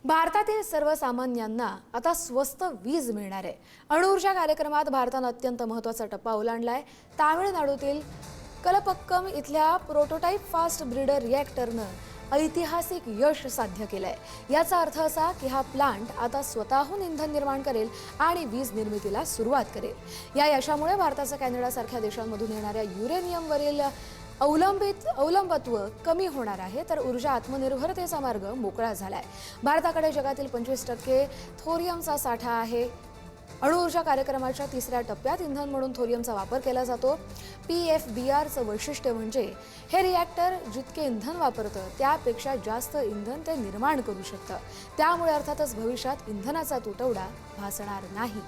भारतातील सर्वसामान्यांना आता स्वस्त वीज मिळणार आहे। अणुऊर्जा कार्यक्रमात भारताने अत्यंत महत्त्वाचा टप्पा ओलांडलाय। तामिळनाडूतील कलपक्कम इथल्या प्रोटोटाइप फास्ट ब्रीडर रिएक्टरनं ऐतिहासिक यश साध्य केलंय। याचा अर्थ असा की हा प्लांट आता स्वतःहून इंधन निर्माण करेल आणि वीज निर्मितीला सुरुवात करेल। या यशामुळे भारताचा कॅनडासारख्या देशांमधून येणाऱ्या युरेनियमवरील अवलंबित्व कमी होणार आहे, तर ऊर्जा आत्मनिर्भरतेचा मार्ग मोकळा झालाय। भारताकडे जगातील 25% थोरियमचा साठा आहे। अणुऊर्जा कार्यक्रमाच्या तिसऱ्या टप्प्यात इंधन म्हणून थोरियमचा वापर केला जातो। PFBRचं वैशिष्ट्य म्हणजे हे रिएक्टर जितके इंधन वापरतं त्यापेक्षा जास्त इंधन ते निर्माण करू शकतं। त्यामुळे अर्थातच भविष्यात इंधनाचा तुटवडा भासणार नाही।